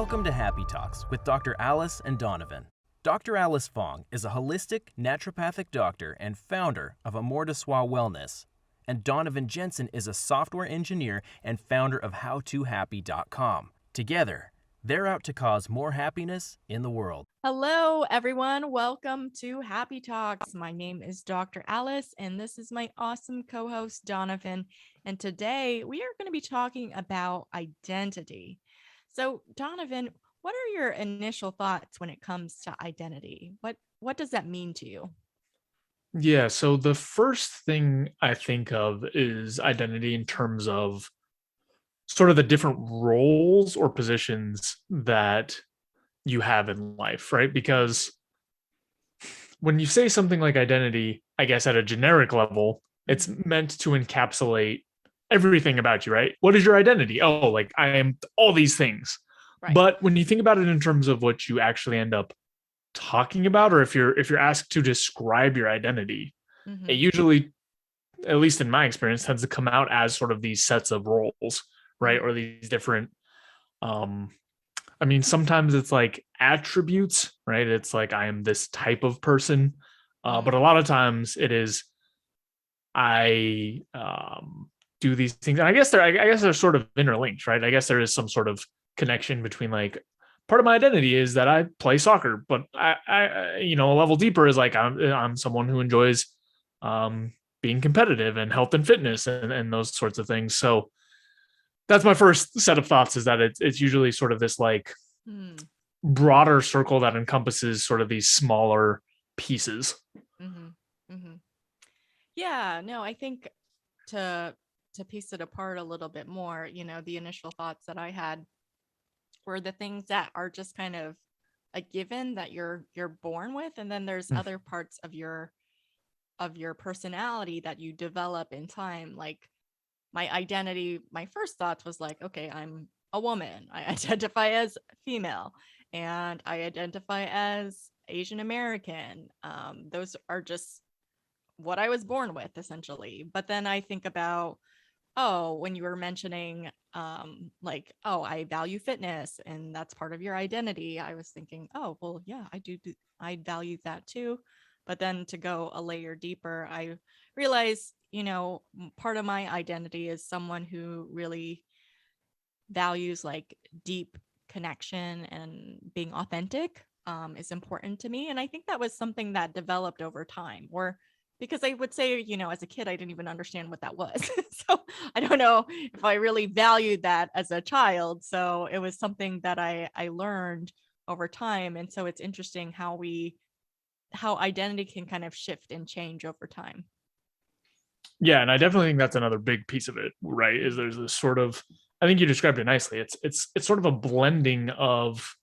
Welcome to Happy Talks with Dr. Alice and Donovan. Dr. Alice Fong is a holistic naturopathic doctor and founder of Amour de Soi Wellness, and Donovon Jenson is a software engineer and founder of HowToHappy.com. Together, they're out to cause more happiness in the world. Hello, everyone. Welcome to Happy Talks. My name is Dr. Alice, and this is my awesome co-host, Donovan. And today we are going to be talking about identity. So, Donovan, what are your initial thoughts when it comes to identity? What does that mean to you? Yeah, so the first thing I think of is identity in terms of sort of the different roles or positions that you have in life, right? Because when you say something like identity, I guess at a generic level, it's meant to encapsulate everything about you, right? What is your identity? Oh, like I am all these things. Right. But when you think about it in terms of what you actually end up talking about, or if you're asked to describe your identity, it usually, at least in my experience, tends to come out as sort of these sets of roles, right? Or these different sometimes it's like attributes, right? It's like I am this type of person. But a lot of times it is I do these things. And I guess they're sort of interlinked, right? I guess there is some sort of connection between like part of my identity is that I play soccer, but I a level deeper is like I'm someone who enjoys being competitive and health and fitness and those sorts of things. So that's my first set of thoughts, is that it's usually sort of this like broader circle that encompasses sort of these smaller pieces. Yeah, no, I think to piece it apart a little bit more, the initial thoughts that I had were the things that are just kind of a given that you're born with, and then there's other parts of your personality that you develop in time. Like my identity, my first thoughts was like, okay, I'm a woman. I identify as female, and I identify as Asian American. Those are just what I was born with, essentially. But then I think about, when you were mentioning I value fitness and that's part of your identity, I was thinking, oh, well, yeah, I value that too. But then to go a layer deeper, I realized, part of my identity is someone who really values like deep connection, and being authentic is important to me. And I think that was something that developed over time, or because I would say, as a kid, I didn't even understand what that was. So I don't know if I really valued that as a child. So it was something that I learned over time. And so it's interesting how identity can kind of shift and change over time. Yeah, and I definitely think that's another big piece of it, right? Is there's this sort of, I think you described it nicely. It's sort of a blending of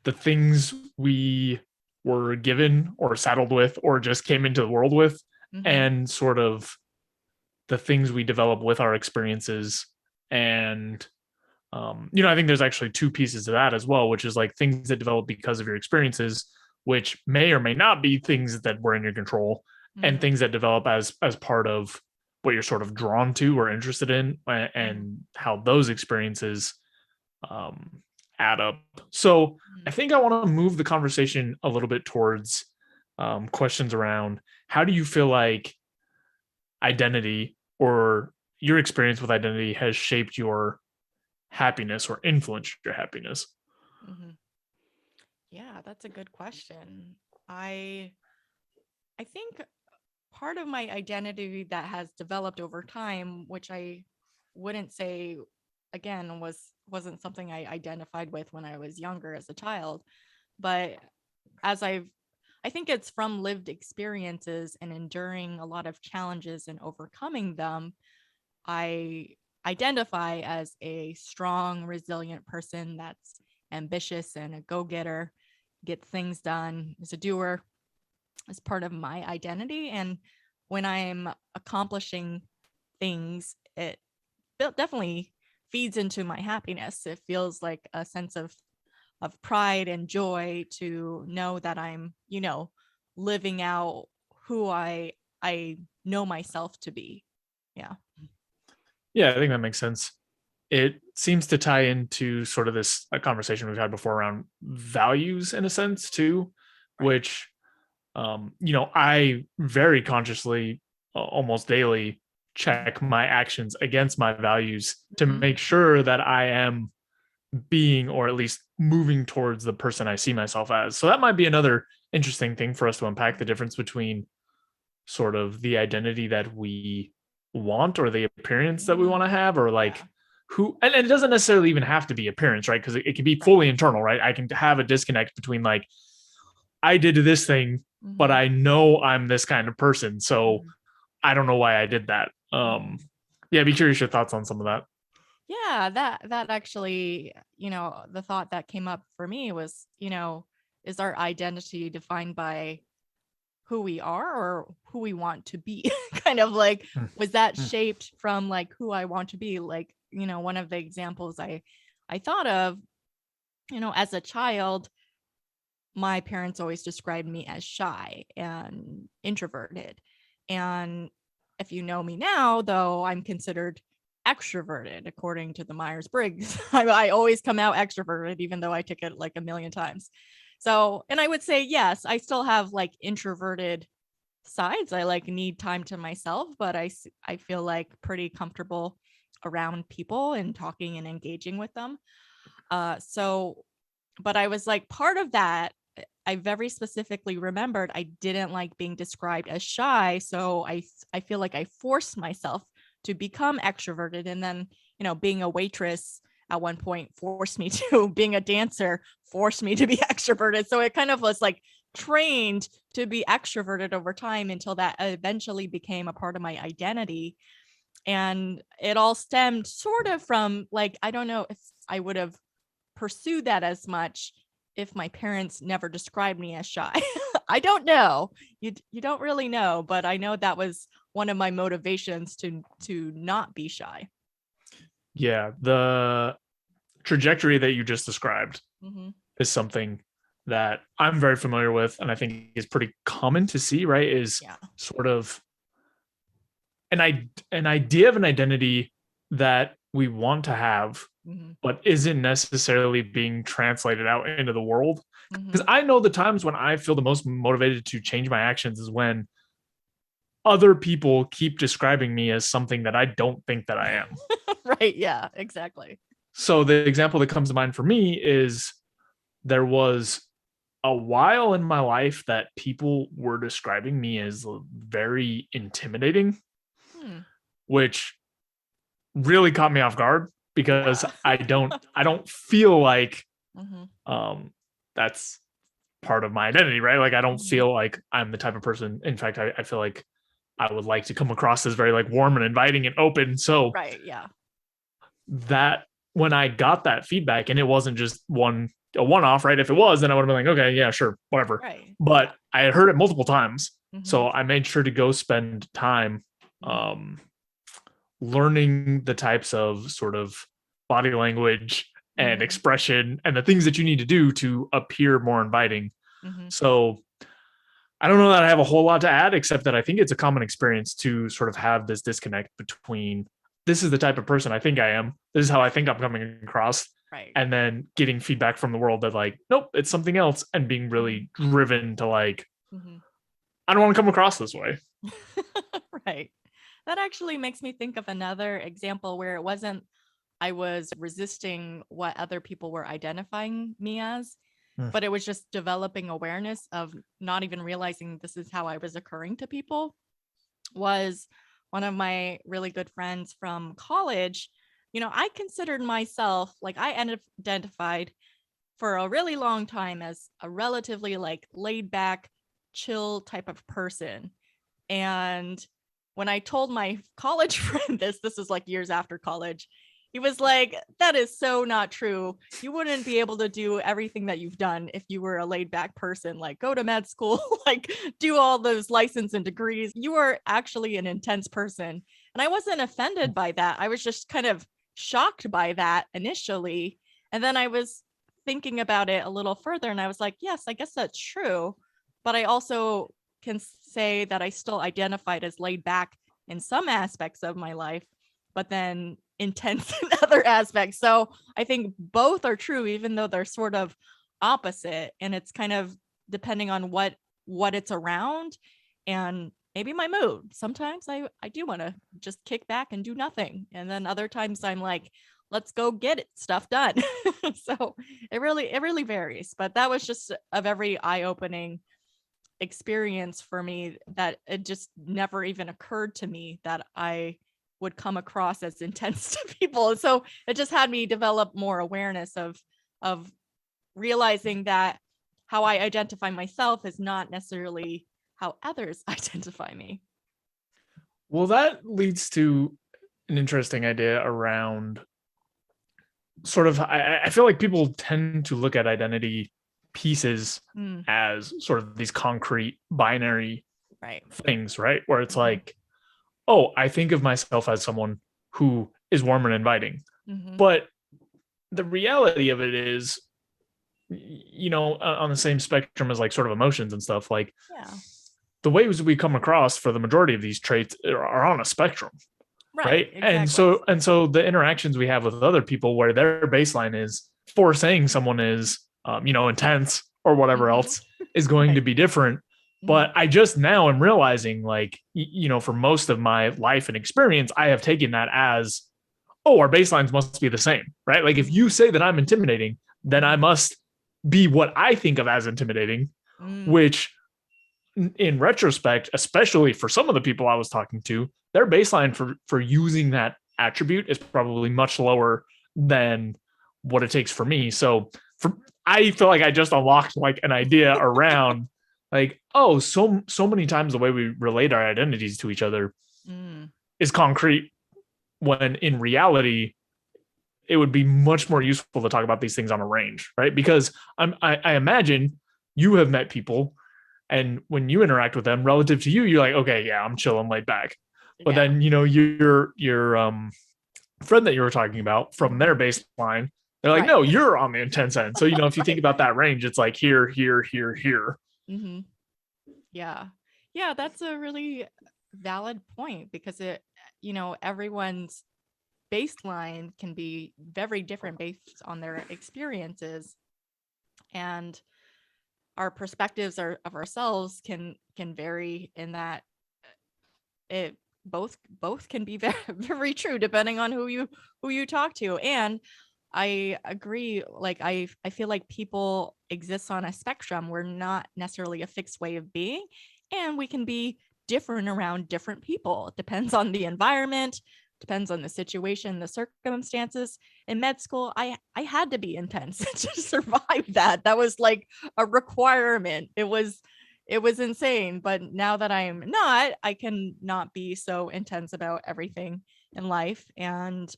the things we were given or saddled with or just came into the world with, and sort of the things we develop with our experiences. And I think there's actually two pieces to that as well, which is like things that develop because of your experiences, which may or may not be things that were in your control, and things that develop as part of what you're sort of drawn to or interested in, and how those experiences add up. So I think I want to move the conversation a little bit towards questions around how do you feel like identity or your experience with identity has shaped your happiness or influenced your happiness? Yeah, that's a good question. I think part of my identity that has developed over time, which I wouldn't say again wasn't something I identified with when I was younger as a child, but as I think it's from lived experiences and enduring a lot of challenges and overcoming them, I identify as a strong, resilient person that's ambitious and a go-getter, gets things done, is a doer, as part of my identity. And when I'm accomplishing things, it definitely feeds into my happiness. It feels like a sense of pride and joy to know that I'm, living out who I know myself to be. Yeah. Yeah, I think that makes sense. it seems to tie into sort of this a conversation we've had before around values in a sense too, which, I very consciously, almost daily, check my actions against my values to Mhm. make sure that I am being, or at least moving towards the person I see myself as. So that might be another interesting thing for us to unpack, the difference between sort of the identity that we want or the appearance that we want to have, or like Yeah. who, and it doesn't necessarily even have to be appearance, right? Because it can be Right. fully internal, right? I can have a disconnect between like, I did this thing, but Mhm. I know I'm this kind of person. So Mhm. I don't know why I did that. Yeah, be curious your thoughts on some of that. Yeah, that actually, the thought that came up for me was, is our identity defined by who we are or who we want to be? Kind of like, Mm, was that mm, shaped from like who I want to be? Like, one of the examples I thought of, as a child, my parents always described me as shy and introverted. And if you know me now, though, I'm considered extroverted according to the Myers-Briggs. I always come out extroverted, even though I took it like a million times. So, and I would say, yes, I still have like introverted sides. I like need time to myself, but I feel like pretty comfortable around people and talking and engaging with them. So but I was like, part of that, I very specifically remembered I didn't like being described as shy. So I feel like I forced myself to become extroverted. And then, being a waitress at one point forced me to, being a dancer forced me to be extroverted. So it kind of was like trained to be extroverted over time until that eventually became a part of my identity. And it all stemmed sort of from like, I don't know if I would have pursue that as much if my parents never described me as shy. I don't know. You don't really know, but I know that was one of my motivations to not be shy. yeah, the trajectory that you just described Mm-hmm. is something that I'm very familiar with, and I think is pretty common to see, right? Is Yeah. sort of an idea of an identity that we want to have, Mm-hmm. but isn't necessarily being translated out into the world. Mm-hmm. Because I know the times when I feel the most motivated to change my actions is when other people keep describing me as something that I don't think that I am. Right. Yeah, exactly. So the example that comes to mind for me is there was a while in my life that people were describing me as very intimidating, Hmm. which really caught me off guard because Yeah. I don't feel like Mm-hmm. um that's part of my identity, right? Like I don't Mm-hmm. feel like I'm the type of person. In fact, I feel like I would like to come across as very like warm and inviting and open. So Right. Yeah. that when I got that feedback, and it wasn't just a one off, right? If it was, then I would have been like, okay, yeah, sure, whatever. Right. Yeah. But I had heard it multiple times, Mm-hmm. so I made sure to go spend time Mm-hmm. um, learning the types of sort of body language and Mm-hmm. expression and the things that you need to do to appear more inviting. Mm-hmm. So I don't know that I have a whole lot to add, except that I think it's a common experience to sort of have this disconnect between this is the type of person I think I am, this is how I think I'm coming across, Right. and then getting feedback from the world that like, nope, it's something else, and being really driven to like, Mm-hmm. I don't want to come across this way. Right. That actually makes me think of another example where it wasn't I was resisting what other people were identifying me as, Mm. but it was just developing awareness of not even realizing this is how I was occurring to people. Was one of my really good friends from college. I considered myself like I identified for a really long time as a relatively like laid back, chill type of person. And when I told my college friend this is like years after college, he was like, that is so not true. You wouldn't be able to do everything that you've done if you were a laid back person, like go to med school, like do all those license and degrees. You are actually an intense person. And I wasn't offended by that. I was just kind of shocked by that initially. And then I was thinking about it a little further and I was like, yes, I guess that's true. But I also can say that I still identified as laid back in some aspects of my life, but then intense in other aspects. So I think both are true, even though they're sort of opposite. And it's kind of depending on what it's around and maybe my mood. Sometimes I do want to just kick back and do nothing. And then other times I'm like, let's go get it, stuff done. So it really varies. But that was just a very eye-opening experience for me, that it just never even occurred to me that I would come across as intense to people. And so it just had me develop more awareness of realizing that how I identify myself is not necessarily how others identify me. Well, that leads to an interesting idea around sort of, I feel like people tend to look at identity pieces as sort of these concrete binary things, right? Where it's like, oh, I think of myself as someone who is warm and inviting. But the reality of it is, you know, on the same spectrum as like sort of emotions and stuff, like the ways we come across for the majority of these traits are on a spectrum. Right. Exactly. And so the interactions we have with other people where their baseline is for saying someone is, you know, intense or whatever else is going to be different. But I just now am realizing, like, you know, for most of my life and experience, I have taken that as, oh, our baselines must be the same, right? Like if you say that I'm intimidating, then I must be what I think of as intimidating, which in retrospect, especially for some of the people I was talking to, their baseline for using that attribute is probably much lower than what it takes for me. So I feel like I just unlocked like an idea around like, oh, so many times the way we relate our identities to each other is concrete, when in reality, it would be much more useful to talk about these things on a range, right? Because I imagine you have met people, and when you interact with them relative to you, you're like, okay, yeah, I'm chill, I'm laid back. But then, you know, your friend that you were talking about, from their baseline, they're like, no, you're on the intense end. So, you know, if you think about that range, it's like here. Yeah, that's a really valid point, because it, you know, everyone's baseline can be very different based on their experiences, and our perspectives of ourselves can vary in that it both can be very, very true depending on who you talk to. And I agree, like I feel like people exist on a spectrum. We're not necessarily a fixed way of being, and we can be different around different people. It depends on the environment, depends on the situation, the circumstances. In med school, I had to be intense to survive that. That was like a requirement. It was insane. But now that I'm not, I can not be so intense about everything in life. And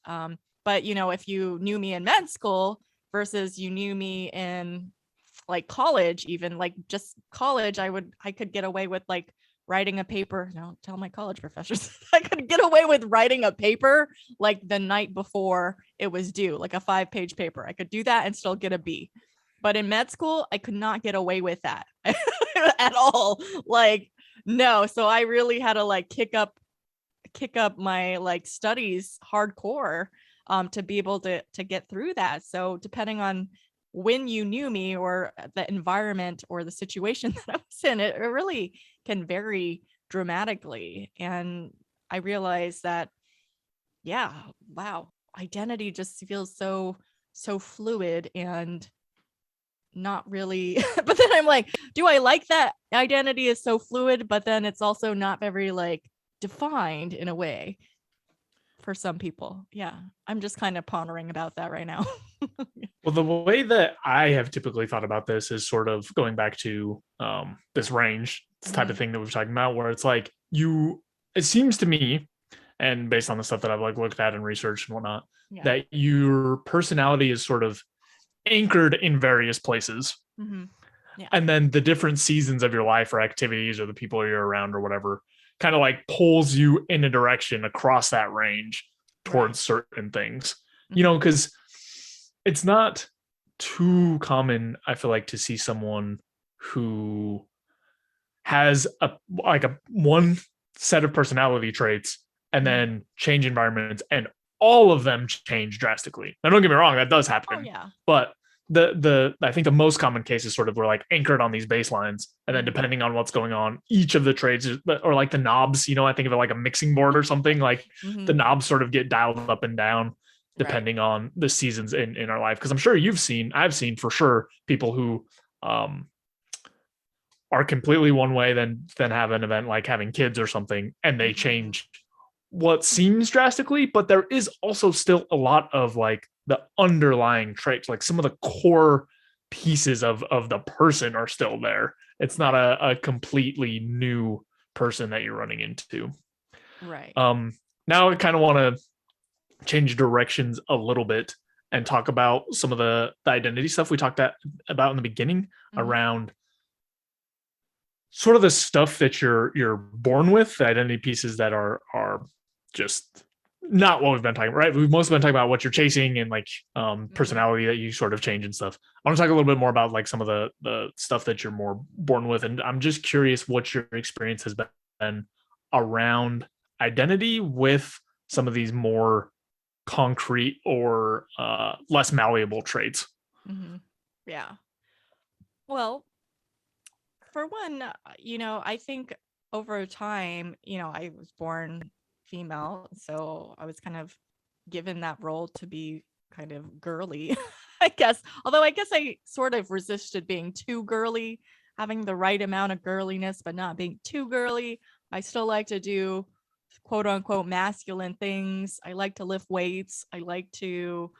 but you know, if you knew me in med school versus you knew me in like college, even like just college, I could get away with like writing a paper. No, tell my college professors. I could get away with writing a paper like the night before it was due, like a 5-page paper. I could do that and still get a B. But in med school, I could not get away with that at all. Like, no. So I really had to like kick up my like studies hardcore to be able to get through that. So depending on when you knew me or the environment or the situation that I was in, it really can vary dramatically. And I realized that, yeah, wow, identity just feels so fluid and not really. But then I'm like, do I like that identity is so fluid, but then it's also not very like defined in a way for some people. Yeah, I'm just kind of pondering about that right now. Well, the way that I have typically thought about this is sort of going back to this range, this type of thing that we've talking about, where it's like it seems to me, and based on the stuff that I've like looked at and researched and whatnot, that your personality is sort of anchored in various places. And then the different seasons of your life or activities or the people you're around or whatever kind of like pulls you in a direction across that range towards certain things, you know, because it's not too common, I feel like, to see someone who has a one set of personality traits and then change environments and all of them change drastically. Now, don't get me wrong, that does happen. Oh yeah. But I think the most common cases sort of were like anchored on these baselines, and then depending on what's going on, each of the traits or like the knobs, I think of it like a mixing board or something, like the knobs sort of get dialed up and down depending on the seasons in our life. Because I'm sure I've seen for sure people who are completely one way, then have an event like having kids or something, and they change what seems drastically, but there is also still a lot of like the underlying traits, like some of the core pieces of the person are still there. It's not a completely new person that you're running into. Right. Now I kind of want to change directions a little bit and talk about some of the identity stuff we talked about in the beginning around sort of the stuff that you're born with, the identity pieces that are just not what we've been talking about, right? We've mostly been talking about what you're chasing and like personality that you sort of change and stuff. I want to talk a little bit more about like some of the stuff that you're more born with. And I'm just curious what your experience has been around identity with some of these more concrete or less malleable traits. Yeah. Well, for one, I think over time, I was born female, so I was kind of given that role to be kind of girly, I guess. Although I guess I sort of resisted being too girly, having the right amount of girliness, but not being too girly. I still like to do quote unquote masculine things. I like to lift weights. I like to,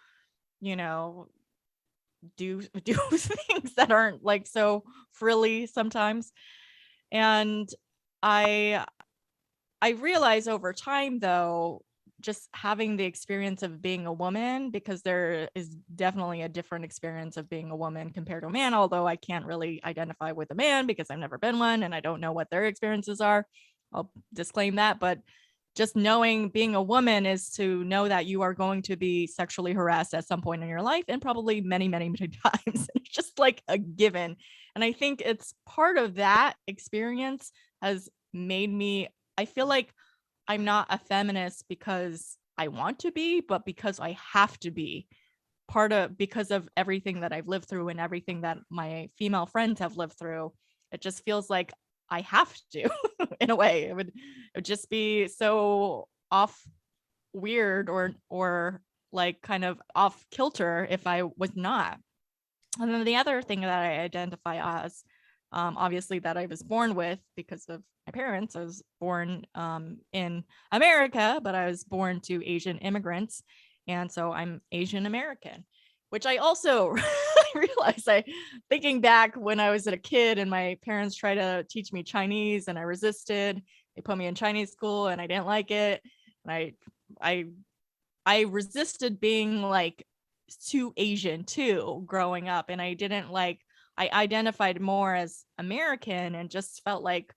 do things that aren't like so frilly sometimes. And I realize over time, though, just having the experience of being a woman, because there is definitely a different experience of being a woman compared to a man, although I can't really identify with a man because I've never been one and I don't know what their experiences are. I'll disclaim that, but just knowing being a woman is to know that you are going to be sexually harassed at some point in your life, and probably many, many, many times. It's just like a given. And I think it's part of that experience has made me, I feel like I'm not a feminist because I want to be, but because I have to be, because of everything that I've lived through and everything that my female friends have lived through. It just feels like I have to in a way. It would just be so off weird or like kind of off kilter if I was not. And then the other thing that I identify as, obviously that I was born with because of my parents. I was born in America, but I was born to Asian immigrants. And so I'm Asian American, which I also realized thinking back when I was a kid and my parents tried to teach me Chinese and I resisted. They put me in Chinese school and I didn't like it. And I resisted being like too Asian too growing up. And I identified more as American and just felt like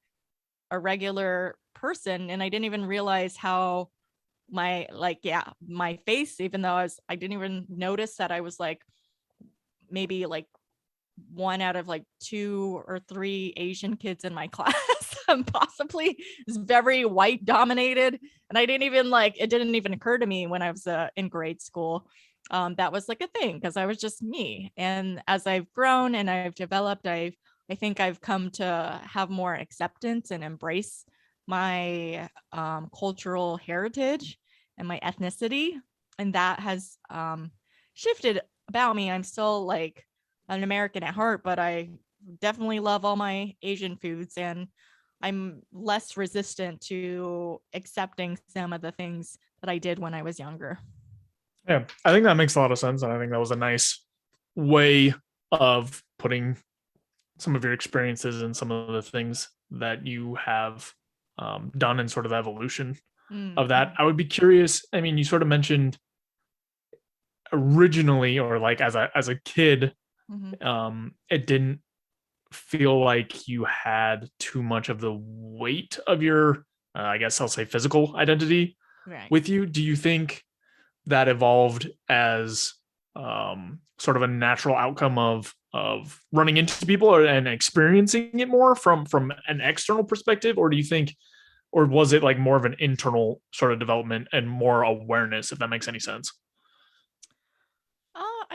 a regular person. And I didn't even realize how my face, even though I didn't even notice that I was like maybe like one out of like 2 or 3 Asian kids in my class. Possibly is very white dominated. And it didn't even occur to me when I was in grade school. That was like a thing because I was just me. And as I've grown and I've developed, I think I've come to have more acceptance and embrace my cultural heritage and my ethnicity. And that has shifted about me. I'm still like an American at heart, but I definitely love all my Asian foods and I'm less resistant to accepting some of the things that I did when I was younger. Yeah, I think that makes a lot of sense. And I think that was a nice way of putting some of your experiences and some of the things that you have done in sort of evolution of that. I would be curious. I mean, you sort of mentioned originally, or like as a kid, it didn't feel like you had too much of the weight of your, I guess I'll say physical identity with you. Do you think that evolved as sort of a natural outcome of running into people and experiencing it more from an external perspective? Or do you think or was it like more of an internal sort of development and more awareness, if that makes any sense?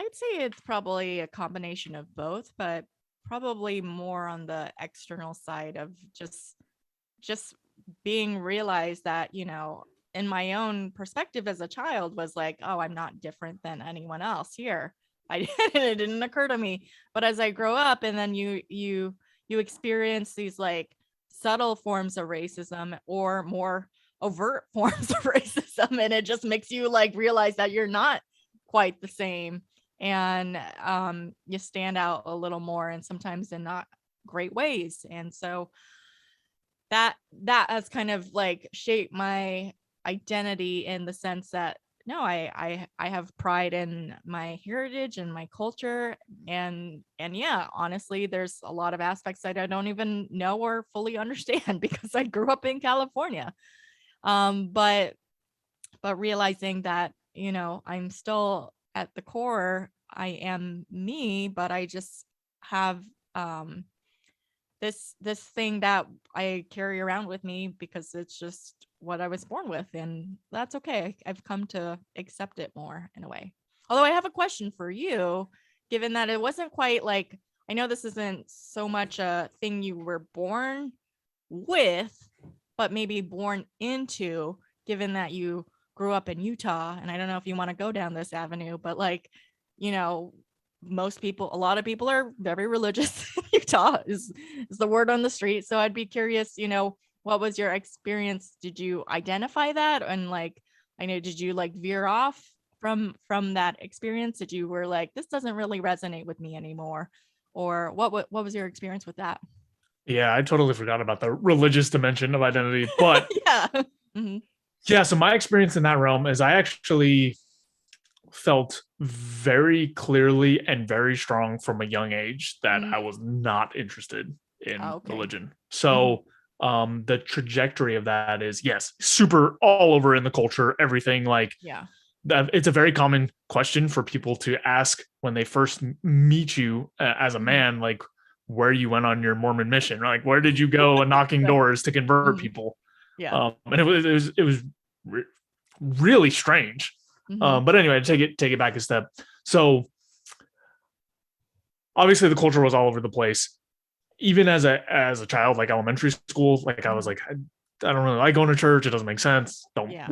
I'd say it's probably a combination of both, but probably more on the external side of just being realized that, in my own perspective as a child was like, oh, I'm not different than anyone else here. It didn't occur to me. But as I grow up, and then you experience these like subtle forms of racism or more overt forms of racism, and it just makes you like realize that you're not quite the same, and you stand out a little more, and sometimes in not great ways. And so that has kind of like shaped my identity in the sense that no, I have pride in my heritage and my culture, and yeah, honestly, there's a lot of aspects that I don't even know or fully understand because I grew up in California. But realizing that, I'm still at the core, I am me, but I just have this thing that I carry around with me because it's just what I was born with, and that's okay. I've come to accept it more in a way. Although I have a question for you, given that it wasn't quite like, I know this isn't so much a thing you were born with, but maybe born into, given that you grew up in Utah. And I don't know if you want to go down this avenue, but like, you know, a lot of people are very religious. Utah is the word on the street. So I'd be curious, what was your experience? Did you identify that? And like, I know, did you like veer off from that experience? Did you were like, this doesn't really resonate with me anymore? Or what was your experience with that? Yeah, I totally forgot about the religious dimension of identity. But Yeah. Mhm. yeah, so my experience in that realm is I actually felt very clearly and very strong from a young age that I was not interested in Okay. religion. So the trajectory of that is, yes, super all over in the culture, everything like Yeah. it's a very common question for people to ask when they first meet you as a man, like where you went on your Mormon mission, like where did you go knocking Right. doors to convert Mhm. people? Yeah. And it was really strange. Mhm. But anyway, take it back a step. So obviously the culture was all over the place. Even as a child, like elementary school, like I was like, I don't really like going to church. It doesn't make sense. Don't Yeah.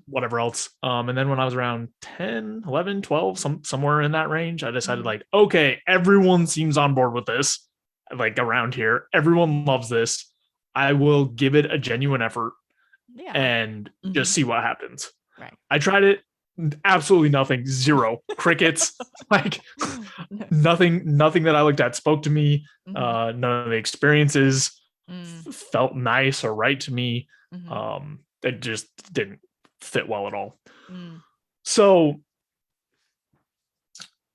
whatever else. And then when I was around 10, 11, 12, somewhere in that range, I decided Mhm. like, okay, everyone seems on board with this. Like around here, everyone loves this. I will give it a genuine effort Yeah. and just Mhm. see what happens. Right. I tried it, absolutely nothing, zero crickets, like nothing that I looked at spoke to me. Mhm. None of the experiences Mm. felt nice or right to me. Mhm. It just didn't fit well at all. Mm. So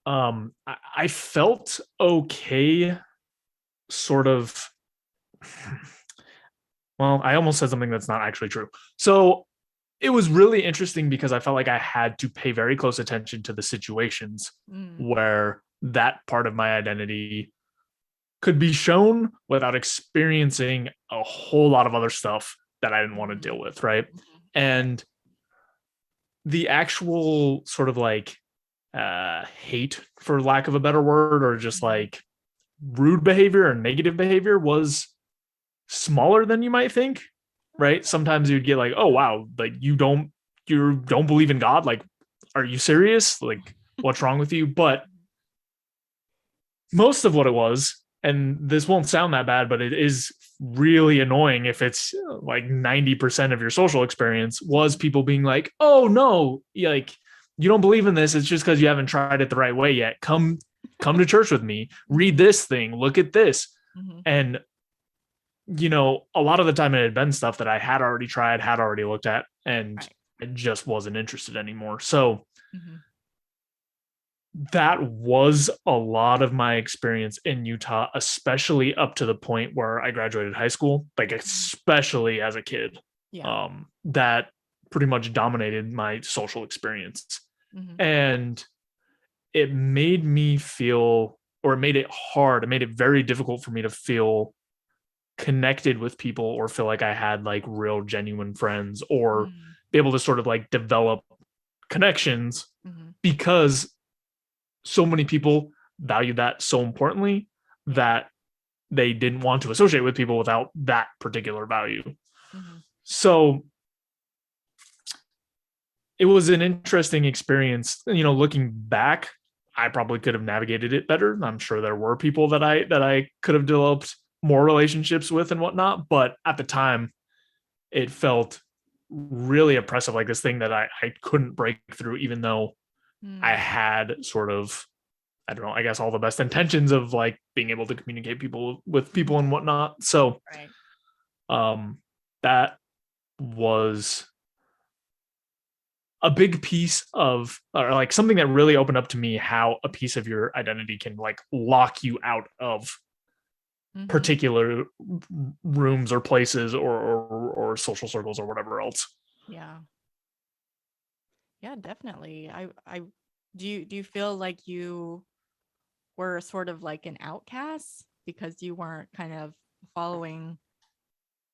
I felt okay, sort of. Well, I almost said something that's not actually true. So it was really interesting because I felt like I had to pay very close attention to the situations Mm. where that part of my identity could be shown without experiencing a whole lot of other stuff that I didn't want to deal with, right? Mhm. And the actual sort of like hate, for lack of a better word, or just Mhm. like rude behavior or negative behavior was smaller than you might think, right? Sometimes you'd get like, oh wow, like you don't believe in God, like are you serious, like what's wrong with you? But most of what it was, and this won't sound that bad, but it is really annoying if it's like 90% of your social experience was people being like, oh no, like you don't believe in this, it's just because you haven't tried it the right way yet. Come to church with me, read this thing, look at this. Mhm. And a lot of the time it had been stuff that I had already tried, had already looked at, and Right. I just wasn't interested anymore. So Mhm. that was a lot of my experience in Utah, especially up to the point where I graduated high school, like especially as a kid. Yeah. That pretty much dominated my social experience. Mhm. And it made me feel, or it made it hard, it made it very difficult for me to feel connected with people or feel like I had like real genuine friends or Mm. be able to sort of like develop connections Mm-hmm. because so many people value that so importantly that they didn't want to associate with people without that particular value. Mm-hmm. So it was an interesting experience. Looking back, I probably could have navigated it better. I'm sure there were people that I could have developed more relationships with and whatnot, but at the time it felt really oppressive, like this thing that I couldn't break through, even though I had sort of, I don't know, I guess all the best intentions of like being able to communicate with people and whatnot. So Right. That was a big piece of, or like something that really opened up to me how a piece of your identity can like lock you out of Mm-hmm. particular rooms or places or social circles or whatever else. Yeah. Yeah, definitely. I do you feel like you were sort of like an outcast because you weren't kind of following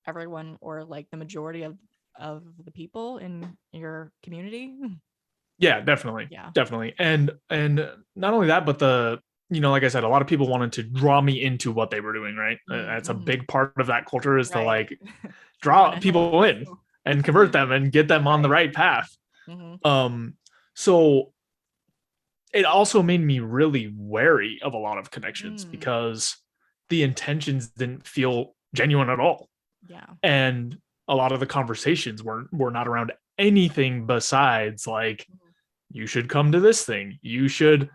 everyone or like the majority of the people in your community? Yeah, definitely. Yeah. Definitely. And not only that, but like I said, a lot of people wanted to draw me into what they were doing, right? That's a Mm-hmm. big part of that culture is to Right. like You draw want to help people in you. and convert them and get them on the Right. right path. Mm-hmm. So it also made me really wary of a lot of connections Mm. because the intentions didn't feel genuine at all. Yeah. And a lot of the conversations were not around anything besides like, you should come to this thing, you should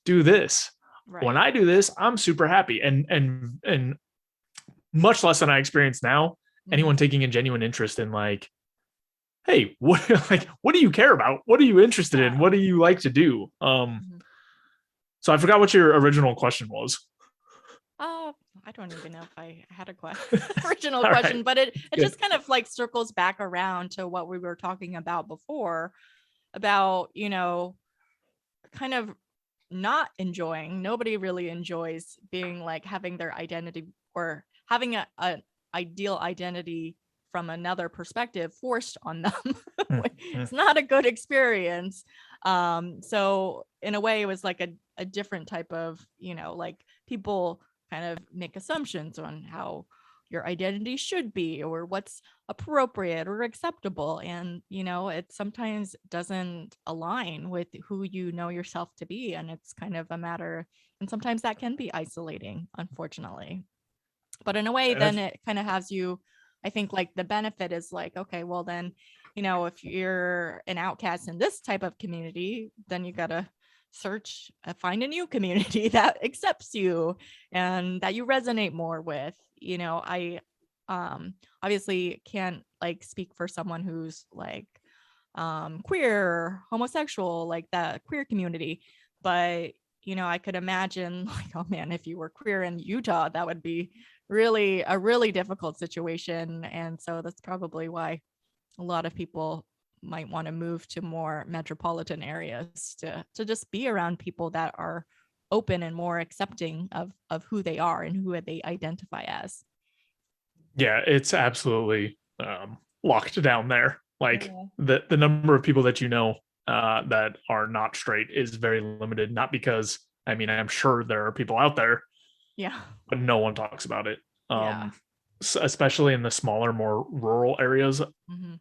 do this. Right. When I do this, I'm super happy. And much less than I experience now, anyone taking a genuine interest in like, hey, what do you care about? What are you interested in? What do you like to do? So I forgot what your original question was. I don't even know if I had a original All question, right. but it Good. just kind of like circles back around to what we were talking about before about, kind of not enjoying. Nobody really enjoys being like having their identity or having a ideal identity from another perspective forced on them. It's not a good experience. So in a way it was like a different type of, like people kind of make assumptions on how your identity should be or what's appropriate or acceptable, and it sometimes doesn't align with who you know yourself to be, and it's kind of a matter, and sometimes that can be isolating, unfortunately. But in a way then it kind of has you, I think, like the benefit is like, okay, well then, if you're an outcast in this type of community, then you gotta search, find a new community that accepts you and that you resonate more with. I obviously can't like speak for someone who's like queer, homosexual, like that queer community, but I could imagine like, oh man, if you were queer in Utah, that would be really a really difficult situation. And so that's probably why a lot of people might want to move to more metropolitan areas to just be around people that are open and more accepting of who they are and who they identify as. Yeah, it's absolutely locked down there. Like Yeah. the number of people that that are not straight is very limited. Not because, I mean, I'm sure there are people out there, Yeah. but no one talks about it. Yeah. Especially in the smaller, more rural areas, Mm-hmm.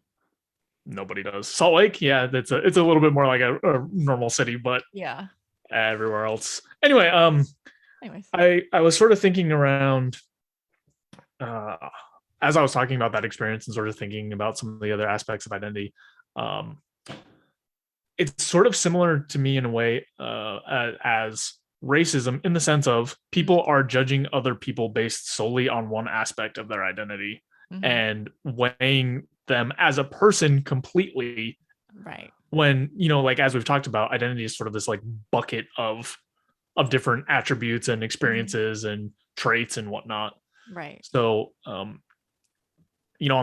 nobody does. Salt Lake, yeah, it's a little bit more like a normal city, but Yeah. everywhere else. Anyway, Anyways. I was sort of thinking around as I was talking about that experience and sort of thinking about some of the other aspects of identity. Um, it's sort of similar to me in a way as racism, in the sense of people are judging other people based solely on one aspect of their identity and weighing them as a person completely. Right. When, like, as we've talked about, identity is sort of this like bucket of different attributes and experiences and traits and whatnot. Right. So, on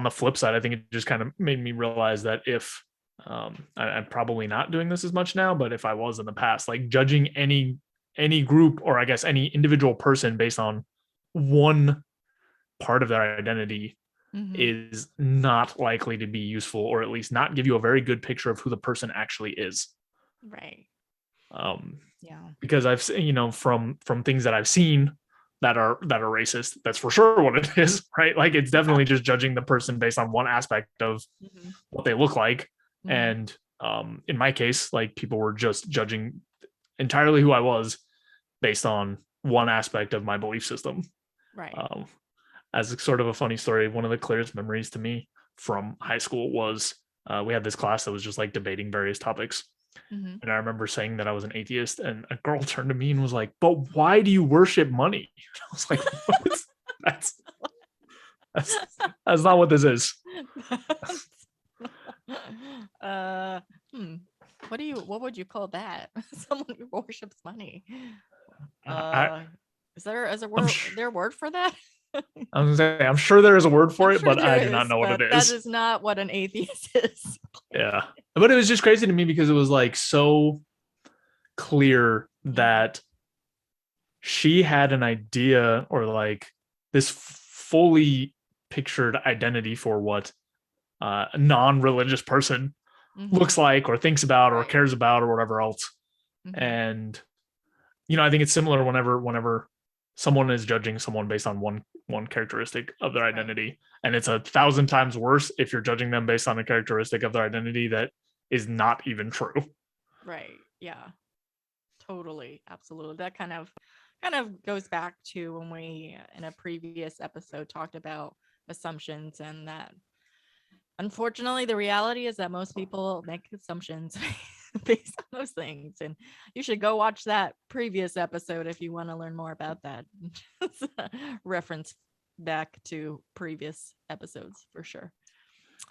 the flip side, I think it just kind of made me realize that if I'm probably not doing this as much now, but if I was in the past, like judging any group, or I guess any individual person based on one part of their identity is not likely to be useful, or at least not give you a very good picture of who the person actually is. Right. Yeah. Because I've seen, you know, from things that I've seen that are racist, that's for sure what it is, right? Like it's definitely just judging the person based on one aspect of what they look like. And in my case, like people were just judging entirely who I was based on one aspect of my belief system. Right. As a sort of a funny story, one of the clearest memories to me from high school was we had this class that was just like debating various topics. And I remember saying that I was an atheist, and a girl turned to me and was like, "But why do you worship money?" I was like, what? That's not what this is. What would you call that? Someone who worships money. Is there a word for that? I'm sure there is a word for it, but I do not know what it is. That is not what an atheist is. Yeah. But it was just crazy to me because it was like so clear that she had an idea, or like this fully pictured identity for what a non-religious person looks like or thinks about or cares about or whatever else. And, you know, I think it's similar whenever someone is judging someone based on one characteristic of their identity. And it's 1,000 times worse if you're judging them based on a characteristic of their identity that is not even true. Right. Yeah. Totally. Absolutely. That kind of goes back to when we in a previous episode talked about assumptions, and that unfortunately the reality is that most people make assumptions based on those things. And you should go watch that previous episode if you want to learn more about that. Reference back to previous episodes for sure.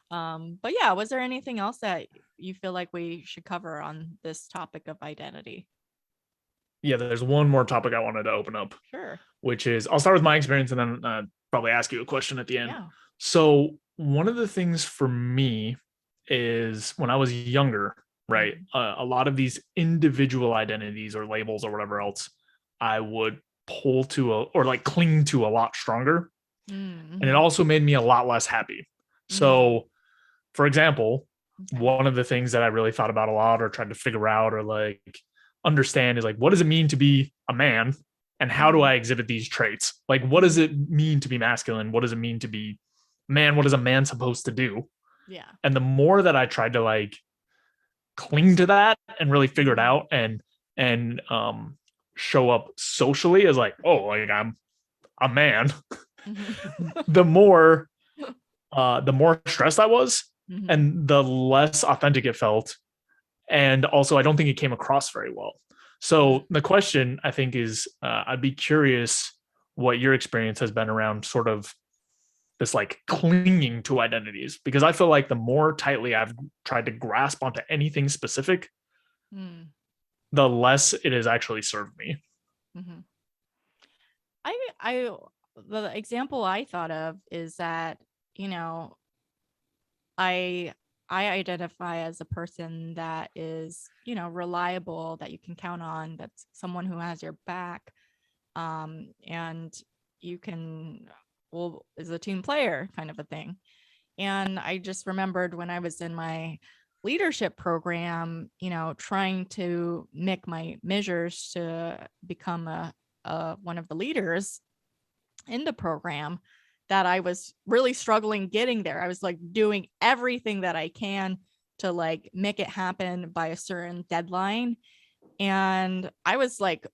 But yeah, was there anything else that you feel like we should cover on this topic of identity? Yeah, there's one more topic I wanted to open up. Sure. Which is, I'll start with my experience and then probably ask you a question at the end. Yeah. So one of the things for me is when I was younger, right? A lot of these individual identities or labels or whatever else, I would pull to or like cling to a lot stronger. And it also made me a lot less happy. So for example, one of the things that I really thought about a lot or tried to figure out or like understand is like, what does it mean to be a man? And how do I exhibit these traits? Like, what does it mean to be masculine? What does it mean to be man? What is a man supposed to do? Yeah. And the more that I tried to like cling to that and really figure it out and show up socially as like, oh, like I'm a man, the more stressed I was and the less authentic it felt. And also, I don't think it came across very well. So the question, I think, is I'd be curious what your experience has been around sort of this like clinging to identities, because I feel like the more tightly I've tried to grasp onto anything specific, the less it has actually served me. The example I thought of is that, you know, I identify as a person that is, you know, reliable, that you can count on, that's someone who has your back, and you can, well, is a team player kind of a thing. And I just remembered when I was in my leadership program, you know, trying to make my measures to become one of the leaders in the program, that I was really struggling getting there. I was like doing everything that I can to like make it happen by a certain deadline. And I was like,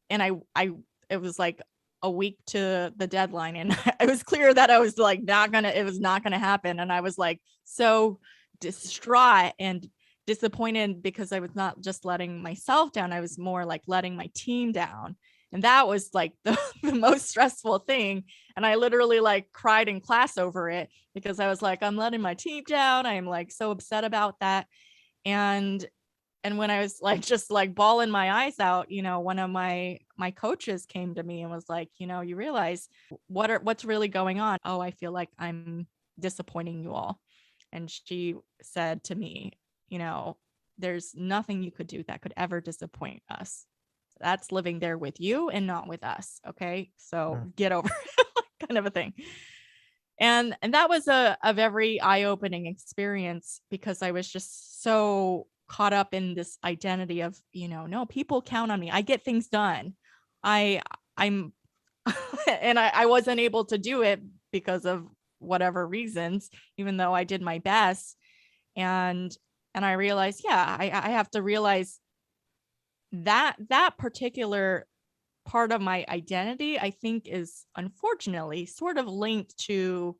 and it was like a week to the deadline, and it was clear that I was like it was not gonna happen. And I was like so distraught and disappointed because I was not just letting myself down, I was more like letting my team down. And that was like the most stressful thing. And I literally like cried in class over it because I was like, I'm letting my team down. I'm like so upset about that. And when I was like just like bawling my eyes out, you know, one of my coaches came to me and was like, you know, you realize what's really going on? Oh, I feel like I'm disappointing you all. And she said to me, you know, there's nothing you could do that could ever disappoint us. That's living there with you and not with us. Okay. So get over it. kind of a thing. And that was a very eye-opening experience, because I was just so caught up in this identity of, no, people count on me. I get things done. I'm and I wasn't able to do it because of whatever reasons, even though I did my best. And I realized, yeah, I have to realize that particular part of my identity, I think, is unfortunately sort of linked to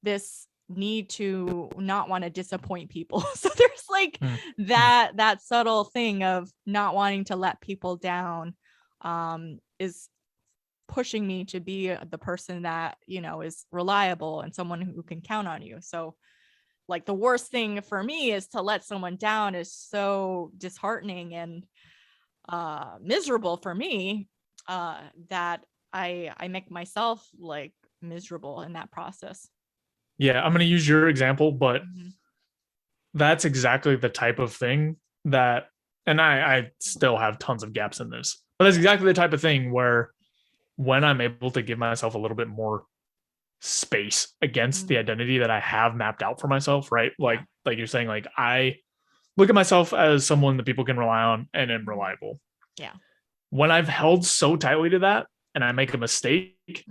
this need to not want to disappoint people. So there's like that subtle thing of not wanting to let people down, is pushing me to be the person that, is reliable and someone who can count on you. So like the worst thing for me is to let someone down is so disheartening and miserable for me, that I make myself like miserable in that process. Yeah, I'm going to use your example, but Mhm. that's exactly the type of thing that, and I still have tons of gaps in this, but that's exactly the type of thing where when I'm able to give myself a little bit more space against the identity that I have mapped out for myself, right? Like you're saying, like I look at myself as someone that people can rely on and am reliable. Yeah. When I've held so tightly to that and I make a mistake,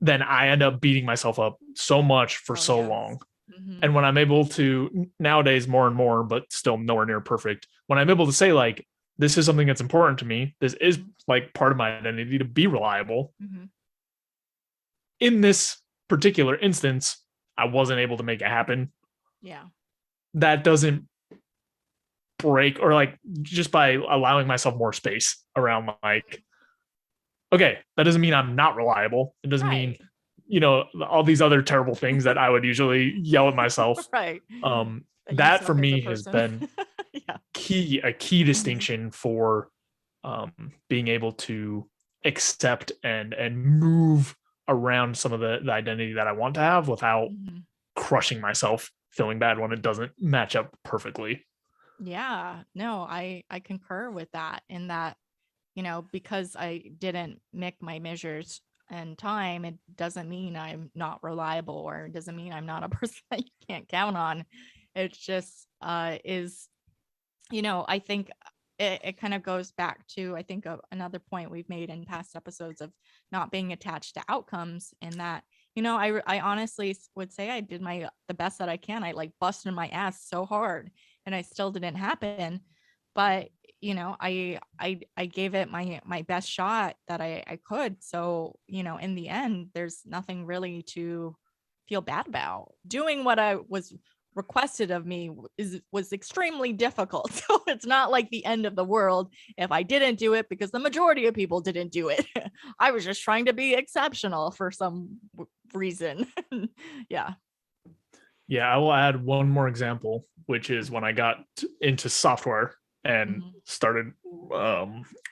then I end up beating myself up so much for so long. And when I'm able to, nowadays more and more, but still nowhere near perfect, when I'm able to say like, this is something that's important to me, this is like part of my identity to be reliable. In this particular instance, I wasn't able to make it happen. Yeah. That doesn't break, or like just by allowing myself more space around, like, okay, that doesn't mean I'm not reliable. It doesn't mean, all these other terrible things that I would usually yell at myself. Right. That for me has been a key distinction for being able to accept and move around some of the identity that I want to have without crushing myself, feeling bad when it doesn't match up perfectly. Yeah, no, I concur with that, in that, because I didn't make my measures in time, it doesn't mean I'm not reliable, or it doesn't mean I'm not a person that you can't count on. It just is, I think it kind of goes back to, I think, another point we've made in past episodes of not being attached to outcomes, and that, I honestly would say I did the best that I can. I like busted my ass so hard and I still didn't happen. But, I gave it my best shot that I could. So, in the end, there's nothing really to feel bad about. Doing what I was requested of me was extremely difficult. So it's not like the end of the world if I didn't do it, because the majority of people didn't do it. I was just trying to be exceptional for some reason. Yeah. Yeah, I will add one more example, which is when I got into software and started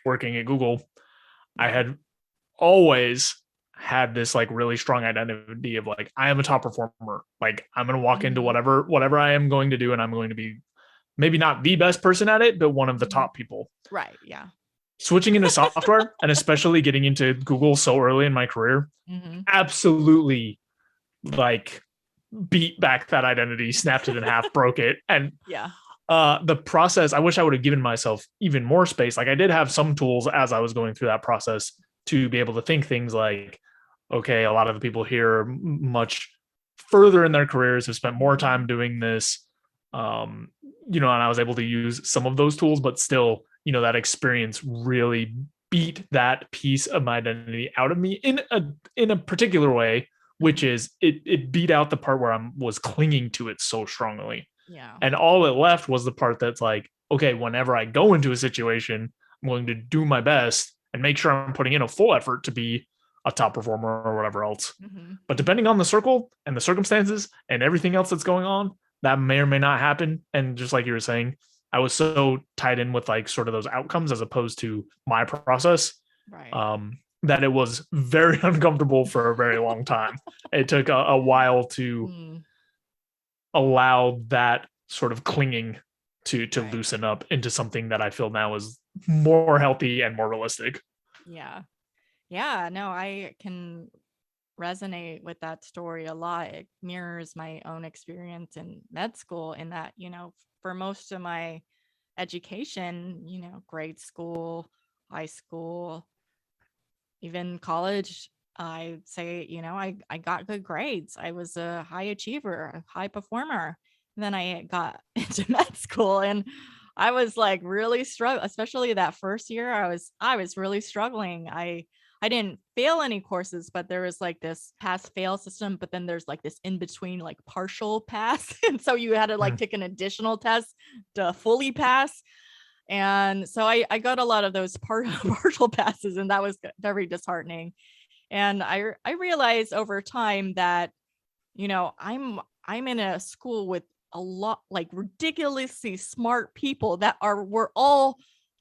working at Google. I had always had this like really strong identity of like, I am a top performer. Like I'm going to walk into whatever I am going to do, and I'm going to be maybe not the best person at it, but one of the top people. Right. Yeah. Switching into software and especially getting into Google so early in my career, absolutely like beat back that identity, snapped it in half, broke it. And the process, I wish I would have given myself even more space. Like I did have some tools as I was going through that process to be able to think things like, okay, a lot of the people here are much further in their careers, have spent more time doing this. And I was able to use some of those tools, but still, that experience really beat that piece of my identity out of me in a particular way, which is it beat out the part where I was clinging to it so strongly. Yeah. And all it left was the part that's like, okay, whenever I go into a situation, I'm going to do my best and make sure I'm putting in a full effort to be a top performer or whatever else. But depending on the circle and the circumstances and everything else that's going on, that may or may not happen. And just like you were saying, I was so tied in with like sort of those outcomes as opposed to my process, that it was very uncomfortable for a very long time. It took a while to allow that sort of clinging to loosen up into something that I feel now is more healthy and more realistic. Yeah. Yeah. No, I can resonate with that story a lot. It mirrors my own experience in med school, in that, for most of my education, grade school, high school, even college, I'd say, I got good grades. I was a high achiever, a high performer. And then I got into med school, and I was like really struggling, especially that first year. I was really struggling. I didn't fail any courses, but there was like this pass fail system, but then there's like this in between, like partial pass. And so you had to like take an additional test to fully pass. And so I got a lot of those partial passes, and that was very disheartening. And I realized over time that, I'm in a school with a lot, like ridiculously smart people that were all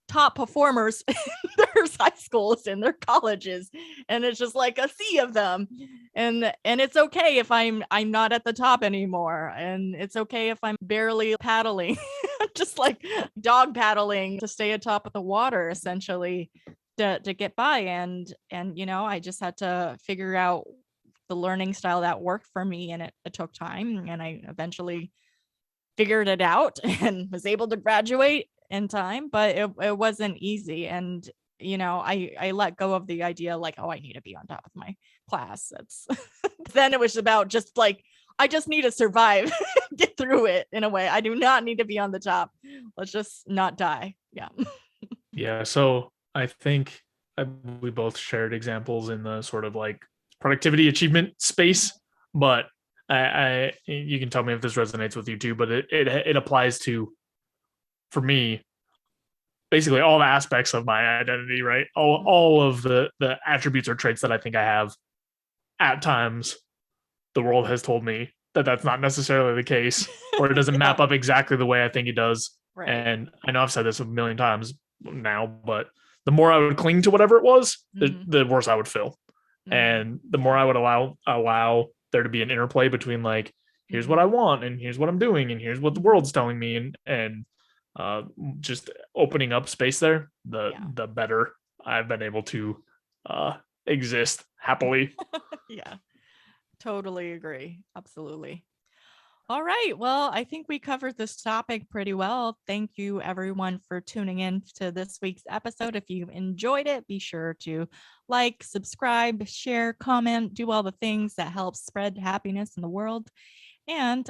top performers in their high schools and their colleges, and it's just like a sea of them. And it's okay if I'm not at the top anymore, and it's okay if I'm barely paddling, just like dog paddling to stay atop of the water, essentially, to get by. And I just had to figure out the learning style that worked for me, and it took time, and I eventually figured it out and was able to graduate in time, but it wasn't easy. And I let go of the idea like, oh, I need to be on top of my class. That's then it was about just like, I just need to survive, get through it. In a way, I do not need to be on the top. Let's just not die. Yeah. Yeah. So I think we both shared examples in the sort of like productivity achievement space, but I you can tell me if this resonates with you too, but it applies to, for me, basically all the aspects of my identity, right? All of the attributes or traits that I think I have. At times, the world has told me that that's not necessarily the case, or it doesn't map up exactly the way I think it does. Right. And I know I've said this a million times now, but the more I would cling to whatever it was, the worse I would feel. And the more I would allow there to be an interplay between like, here's what I want, and here's what I'm doing, and here's what the world's telling me, and just opening up space there, the better I've been able to exist happily. Yeah, totally agree. Absolutely. All right. Well, I think we covered this topic pretty well. Thank you, everyone, for tuning in to this week's episode. If you enjoyed it, be sure to like, subscribe, share, comment, do all the things that help spread happiness in the world. And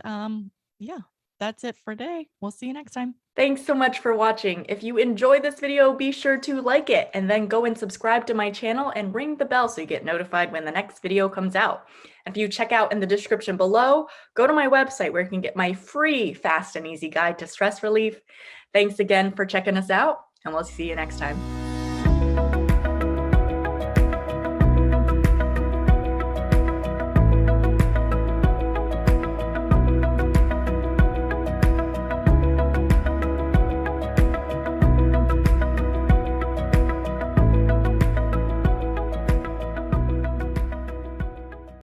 yeah, that's it for today. We'll see you next time. Thanks so much for watching. If you enjoyed this video, be sure to like it and then go and subscribe to my channel and ring the bell so you get notified when the next video comes out. And if you check out in the description below, go to my website where you can get my free fast and easy guide to stress relief. Thanks again for checking us out, and we'll see you next time.